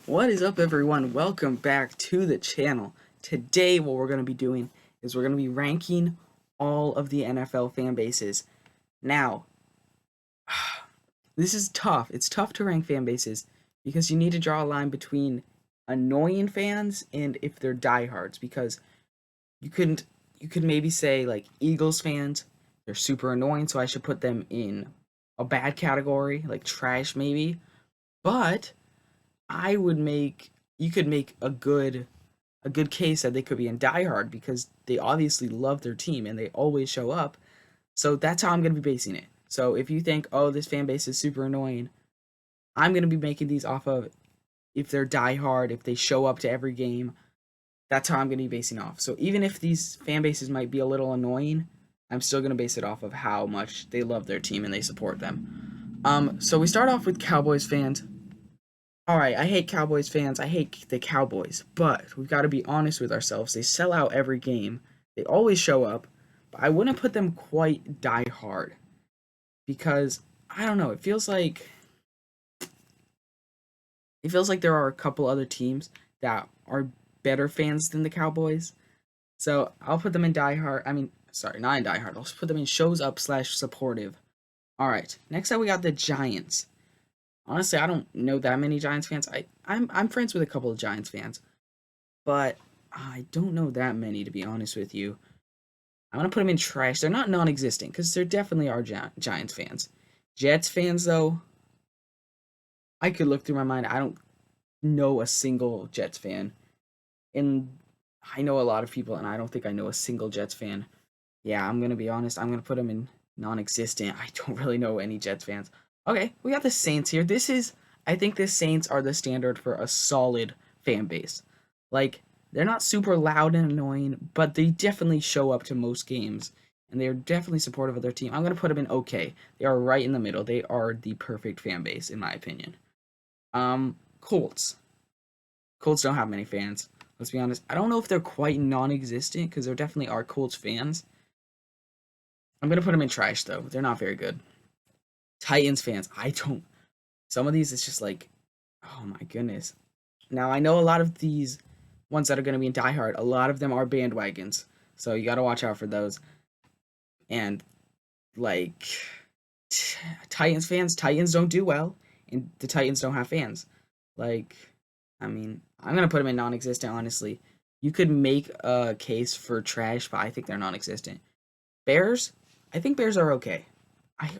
What is up, everyone? Welcome back to the channel. Today what we're going to be doing is we're going to be ranking all of the NFL fan bases. Now, this is tough. It's tough to rank fan bases because you need to draw a line between annoying fans and if they're diehards, because you could maybe say like Eagles fans, they're super annoying, so I should put them in a bad category, like trash maybe. But I would make you could make a good case that they could be in Die Hard because they obviously love their team and they always show up. So that's how I'm going to be basing it. So if you think, oh, this fan base is super annoying, I'm going to be making these off of if they're Die Hard, if they show up to every game. That's how I'm going to be basing off. So even if these fan bases might be a little annoying, I'm still going to base it off of how much they love their team and they support them. So we start off with Cowboys fans. All right, I hate Cowboys fans. I hate the Cowboys, but we've got to be honest with ourselves. They sell out every game. They always show up, but I wouldn't put them quite die hard because I don't know. It feels like there are a couple other teams that are better fans than the Cowboys. So I'll put them in die hard. I mean, sorry, not in die hard. I'll just put them in shows up slash supportive. All right, next up we got the Giants. Honestly, I don't know that many Giants fans. I'm friends with a couple of Giants fans, but I don't know that many, to be honest with you. I'm gonna put them in trash. They're not non-existent because there definitely are Giants fans. Jets fans, though, I could look through my mind. I don't know a single Jets fan, and I know a lot of people, and I don't think I know a single Jets fan. Yeah, I'm gonna be honest. I'm gonna put them in non-existent. I don't really know any Jets fans. Okay, we got the Saints here. I think the Saints are the standard for a solid fan base. Like, they're not super loud and annoying, but they definitely show up to most games, and they're definitely supportive of their team. I'm gonna put them in okay. They are right in the middle. They are the perfect fan base, in my opinion. Colts. Colts don't have many fans. Let's be honest. I don't know if they're quite non-existent because there definitely are Colts fans. I'm gonna put them in trash though. They're not very good. Titans fans. I don't. Some of these it's just like, oh my goodness. Now I know a lot of these ones that are gonna be in Die Hard. A lot of them are bandwagons, so you gotta watch out for those. And like Titans fans, Titans don't do well, and the Titans don't have fans. Like, I mean, I'm gonna put them in non-existent. Honestly, you could make a case for trash, but I think they're non-existent. Bears, I think Bears are okay.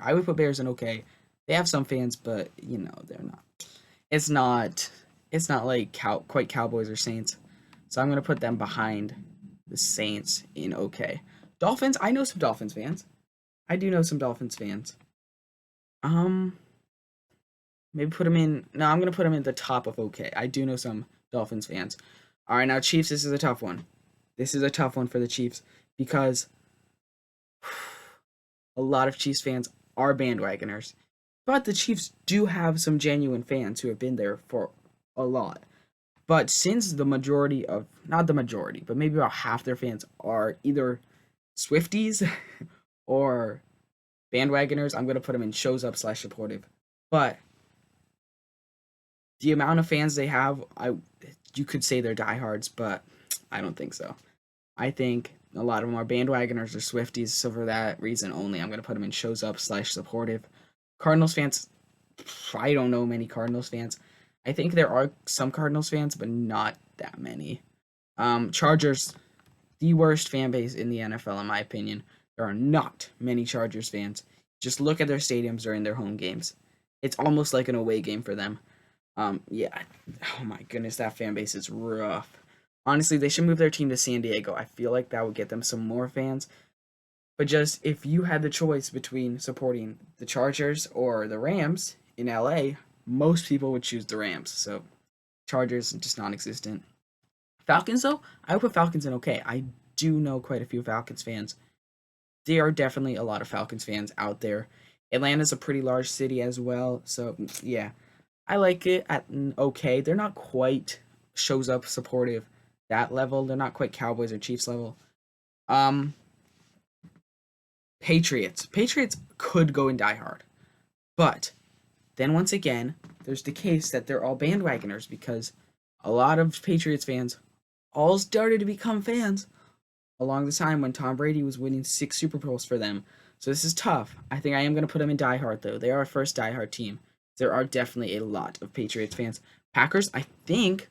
I would put Bears in okay. They have some fans, but they're not. It's not. It's not like quite Cowboys or Saints. So I'm gonna put them behind the Saints in okay. Dolphins, I know some Dolphins fans. I do know some Dolphins fans. Um, Maybe put them in. No, I'm gonna put them in the top of okay. I do know some Dolphins fans. All right, now Chiefs. This is a tough one. This is a tough one for the Chiefs because a lot of Chiefs fans are bandwagoners, but the Chiefs do have some genuine fans who have been there for a lot. But since the majority of, not the majority, but maybe about half their fans are either Swifties or bandwagoners, I'm going to put them in shows up slash supportive. But the amount of fans they have, you could say they're diehards, but I don't think so. I think a lot of them are bandwagoners or Swifties, so for that reason only, I'm gonna put them in shows up slash supportive. Cardinals fans, I don't know many Cardinals fans. I think there are some Cardinals fans, but not that many. Chargers, the worst fan base in the NFL, in my opinion. There are not many Chargers fans. Just look at their stadiums during their home games. It's almost like an away game for them. Yeah. Oh my goodness, that fan base is rough. Honestly, they should move their team to San Diego. I feel like that would get them some more fans. But just if you had the choice between supporting the Chargers or the Rams in LA, most people would choose the Rams. So Chargers just non-existent. Falcons though, I would put Falcons in okay. I do know quite a few Falcons fans. There are definitely a lot of Falcons fans out there. Atlanta's a pretty large city as well, so yeah, I like it at an okay. They're not quite shows up supportive that level. They're not quite Cowboys or Chiefs level. Um, Patriots. Patriots could go in Die Hard, but then once again, there's the case that they're all bandwagoners because a lot of Patriots fans all started to become fans along the time when Tom Brady was winning 6 Super Bowls for them. So this is tough. I think I am going to put them in diehard, though. They are our first diehard team. There are definitely a lot of Patriots fans. Packers, I think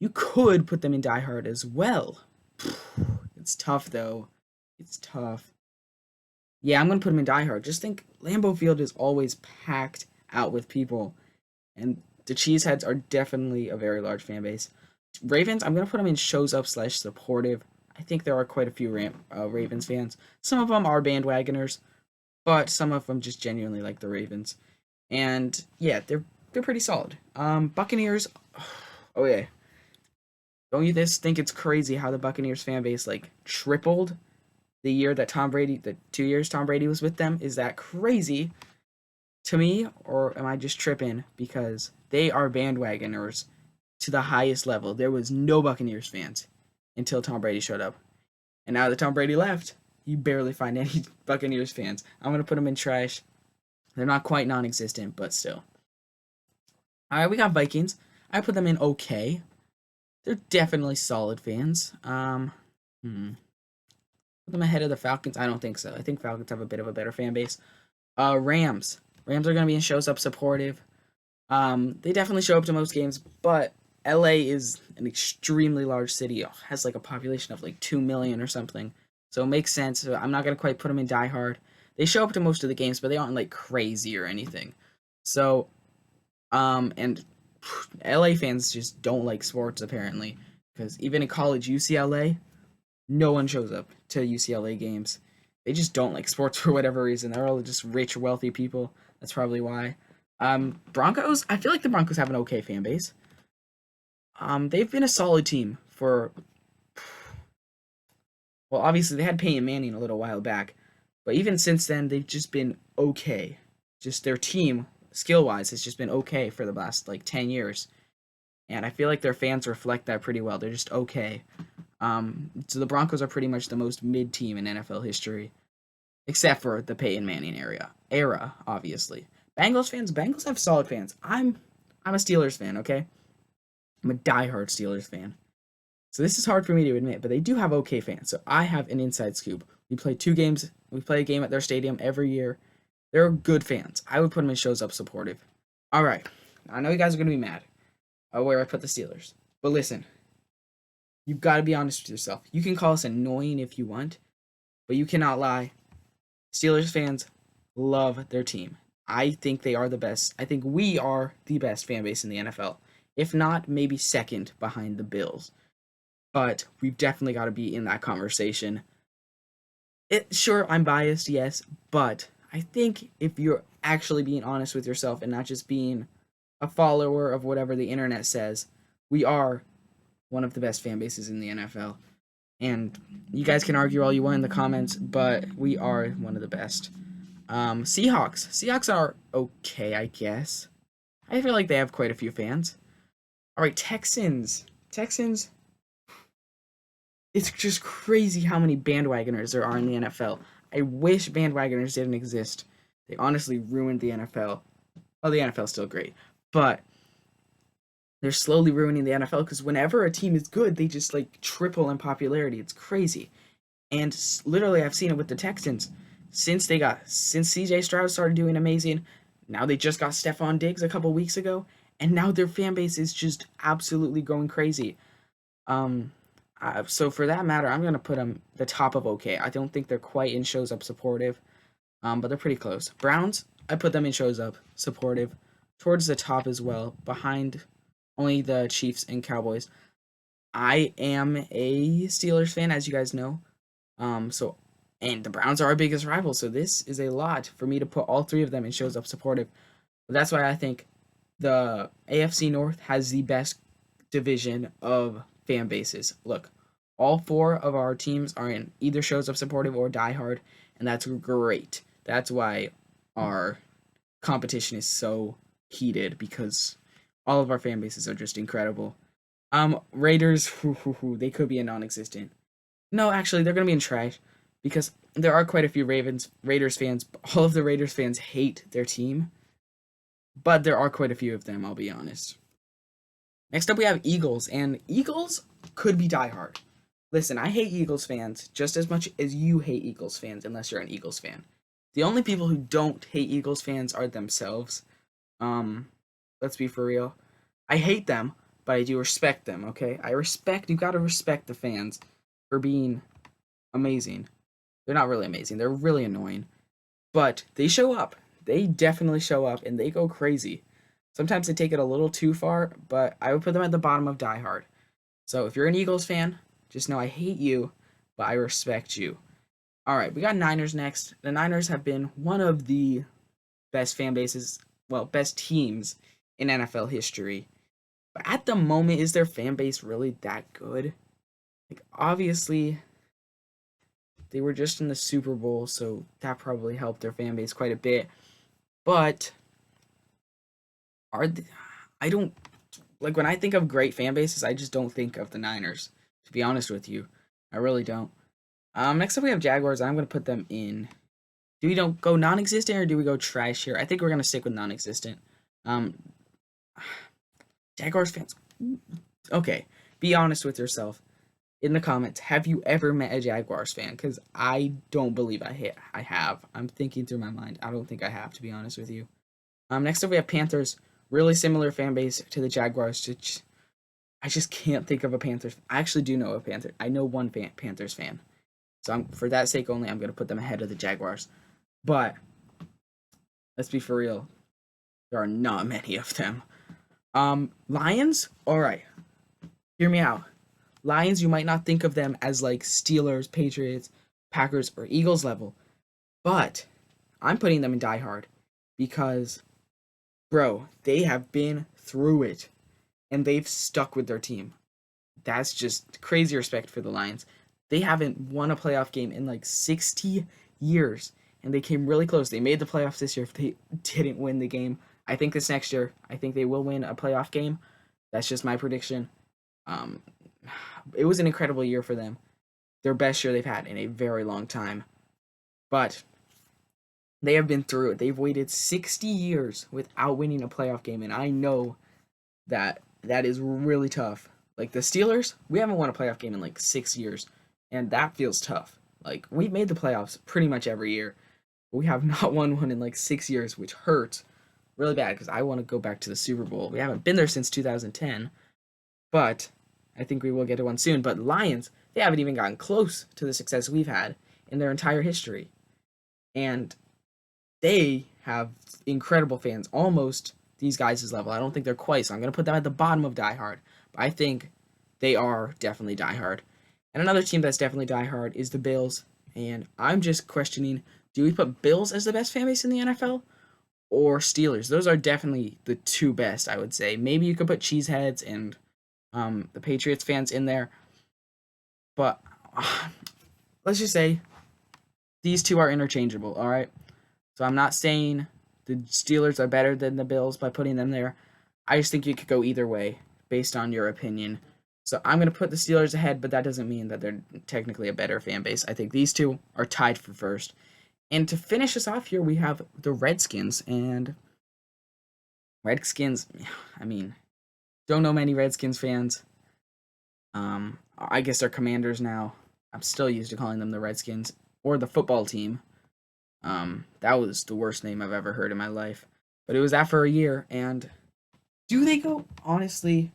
you could put them in diehard as well. It's tough, though. It's tough. Yeah, I'm going to put them in diehard. Just think Lambeau Field is always packed out with people. And the Cheeseheads are definitely a very large fan base. Ravens, I'm going to put them in shows up slash supportive. I think there are quite a few Ravens fans. Some of them are bandwagoners, but some of them just genuinely like the Ravens. And yeah, they're pretty solid. Buccaneers, oh yeah. Don't you just think it's crazy how the Buccaneers fan base like tripled the year that Tom Brady, the 2 years Tom Brady was with them? Is that crazy to me, or am I just tripping? Because they are bandwagoners to the highest level. There was no Buccaneers fans until Tom Brady showed up. And now that Tom Brady left, you barely find any Buccaneers fans. I'm going to put them in trash. They're not quite non-existent, but still. All right, we got Vikings. I put them in okay. They're definitely solid fans. Put them ahead of the Falcons? I don't think so. I think Falcons have a bit of a better fan base. Rams. Rams are going to be in shows up supportive. They definitely show up to most games, but LA is an extremely large city. It has like a population of like 2 million or something. So it makes sense. I'm not going to quite put them in diehard. They show up to most of the games, but they aren't like crazy or anything. So, and LA fans just don't like sports apparently. Because even in college, UCLA, no one shows up to UCLA games. They just don't like sports for whatever reason. They're all just rich, wealthy people. That's probably why. Broncos, I feel like the Broncos have an okay fan base. They've been a solid team for, well, obviously they had Peyton Manning a little while back, but even since then they've just been okay. Just their team, skill-wise, has just been okay for the last like 10 years, and I feel like their fans reflect that pretty well. They're just okay. So the Broncos are pretty much the most mid team in NFL history, except for the Peyton Manning era, obviously. Bengals have solid fans. I'm a Steelers fan, okay? I'm a diehard Steelers fan. So this is hard for me to admit, but they do have okay fans. So I have an inside scoop. We play 2 games. We play a game at their stadium every year. They're good fans. I would put them in shows up supportive. All right. I know you guys are going to be mad where I put the Steelers. But listen, you've got to be honest with yourself. You can call us annoying if you want, but you cannot lie. Steelers fans love their team. I think they are the best. I think we are the best fan base in the NFL. If not, maybe second behind the Bills. But we've definitely got to be in that conversation. Sure, I'm biased, yes, but I think if you're actually being honest with yourself and not just being a follower of whatever the internet says, we are one of the best fan bases in the NFL. And you guys can argue all you want in the comments, but we are one of the best. Seahawks are okay, I guess. I feel like they have quite a few fans. All right, Texans. It's just crazy how many bandwagoners there are in the NFL. I wish bandwagoners didn't exist. They honestly ruined the NFL. Oh, the NFL's still great, but they're slowly ruining the NFL because whenever a team is good, they just like triple in popularity. It's crazy. And literally, I've seen it with the Texans. Since CJ Stroud started doing amazing, now they just got Stephon Diggs a couple weeks ago, and now their fan base is just absolutely going crazy. So for that matter, I'm gonna put them the top of okay. I don't think they're quite in shows up supportive, but they're pretty close. Browns, I put them in shows up supportive, towards the top as well, behind only the Chiefs and Cowboys. I am a Steelers fan, as you guys know. And the Browns are our biggest rival, so this is a lot for me to put all 3 of them in shows up supportive. But that's why I think the AFC North has the best division of fan bases. Look, all 4 of our teams are in either shows up supportive or diehard, and that's great. That's why our competition is so heated, because all of our fan bases are just incredible. Raiders, they could be a non-existent. No, actually, they're gonna be in trash because there are quite a few Raiders fans. All of the Raiders fans hate their team, but there are quite a few of them, I'll be honest. Next up, we have Eagles, and Eagles could be diehard. Listen, I hate Eagles fans just as much as you hate Eagles fans, unless you're an Eagles fan. The only people who don't hate Eagles fans are themselves. Um, let's be for real. I hate them, but I do respect them, okay? You gotta respect the fans for being amazing. They're not really amazing, they're really annoying. But they show up. They definitely show up and they go crazy. Sometimes they take it a little too far, but I would put them at the bottom of Die Hard. So if you're an Eagles fan, just know I hate you, but I respect you. All right, we got Niners next. The Niners have been one of the best fan bases, well, best teams in NFL history. But at the moment, is their fan base really that good? Like, obviously, they were just in the Super Bowl, so that probably helped their fan base quite a bit. But are they, I don't like when I think of great fan bases, I just don't think of the Niners. To be honest with you, I really don't. Next up we have Jaguars. I'm gonna put them in. Do we don't go non-existent or do we go trash here? I think we're gonna stick with non-existent. Um, Jaguars fans. Okay, be honest with yourself in the comments. Have you ever met a Jaguars fan? Because I don't believe I have. I'm thinking through my mind. I don't think I have, to be honest with you. Next up we have Panthers. Really similar fan base to the Jaguars. I just can't think of a Panthers. I actually do know a Panther. I know one Panthers fan. So for that sake only, I'm going to put them ahead of the Jaguars. But let's be for real. There are not many of them. Lions? All right. Hear me out. Lions, you might not think of them as like Steelers, Patriots, Packers, or Eagles level. But I'm putting them in Die Hard because, bro, they have been through it and they've stuck with their team. That's just crazy respect for the Lions. They haven't won a playoff game in like 60 years, and they came really close. They made the playoffs this year if they didn't win the game. I think this next year, I think they will win a playoff game. That's just my prediction. Um, it was an incredible year for them. Their best year they've had in a very long time. But they have been through it. They've waited 60 years without winning a playoff game, and I know that is really tough. Like the Steelers, we haven't won a playoff game in like 6 years, and that feels tough. Like we've made the playoffs pretty much every year, but we have not won one in like 6 years, which hurts really bad because I want to go back to the Super Bowl. We haven't been there since 2010, but I think we will get to one soon. But Lions, they haven't even gotten close to the success we've had in their entire history, and they have incredible fans, almost these guys' level. I don't think they're quite, so I'm going to put them at the bottom of Die Hard. But I think they are definitely Die Hard. And another team that's definitely Die Hard is the Bills. And I'm just questioning, do we put Bills as the best fan base in the NFL? Or Steelers? Those are definitely the two best, I would say. Maybe you could put Cheeseheads and the Patriots fans in there. But let's just say these two are interchangeable, all right? So I'm not saying the Steelers are better than the Bills by putting them there. I just think you could go either way based on your opinion. So I'm going to put the Steelers ahead, but that doesn't mean that they're technically a better fan base. I think these two are tied for first. And to finish us off here, we have the Redskins. And Redskins, I mean, don't know many Redskins fans. I guess they're Commanders now. I'm still used to calling them the Redskins or the football team. That was the worst name I've ever heard in my life. But it was that for a year, and do they go? Honestly,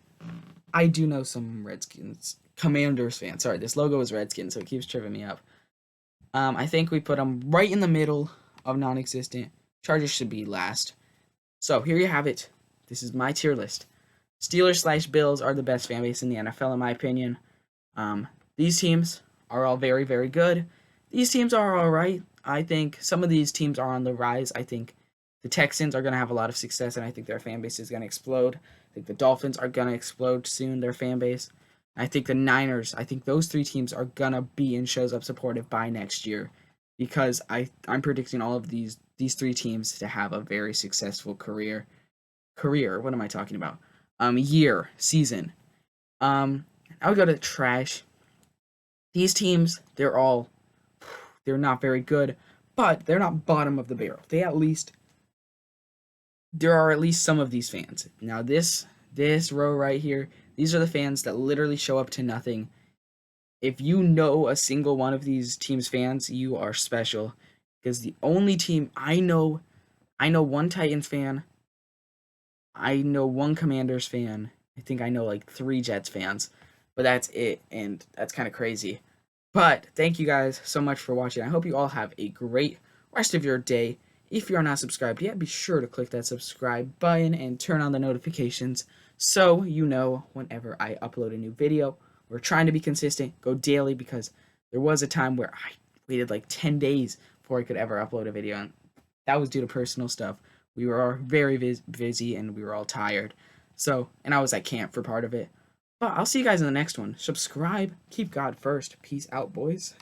I do know some Redskins Commanders fans. Sorry, this logo is Redskins, so it keeps tripping me up. I think we put them right in the middle of non-existent. Chargers should be last. So here you have it. This is my tier list. Steelers/Bills are the best fan base in the NFL, in my opinion. These teams are all very, very good. These teams are all right. I think some of these teams are on the rise. I think the Texans are going to have a lot of success, and I think their fan base is going to explode. I think the Dolphins are going to explode soon, their fan base. I think the Niners, I think those three teams are going to be in Shows Up Supportive by next year because I'm predicting all of these three teams to have a very successful career. What am I talking about? Season. I would go to trash. These teams, they're not very good, but they're not bottom of the barrel. They at least there are at least some of these fans. Now this row right here, these are the fans that literally show up to nothing. If you know a single one of these teams' fans, you are special. Because the only team I know one Titans fan, I know one Commanders fan, I think I know like 3 Jets fans, but that's it, and that's kind of crazy. But thank you guys so much for watching. I hope you all have a great rest of your day. If you are not subscribed yet, be sure to click that subscribe button and turn on the notifications so you know whenever I upload a new video. We're trying to be consistent, go daily, because there was a time where I waited like 10 days before I could ever upload a video, and that was due to personal stuff. We were all very busy and we were all tired. So, and I was at camp for part of it. But I'll see you guys in the next one. Subscribe, keep God first. Peace out, boys.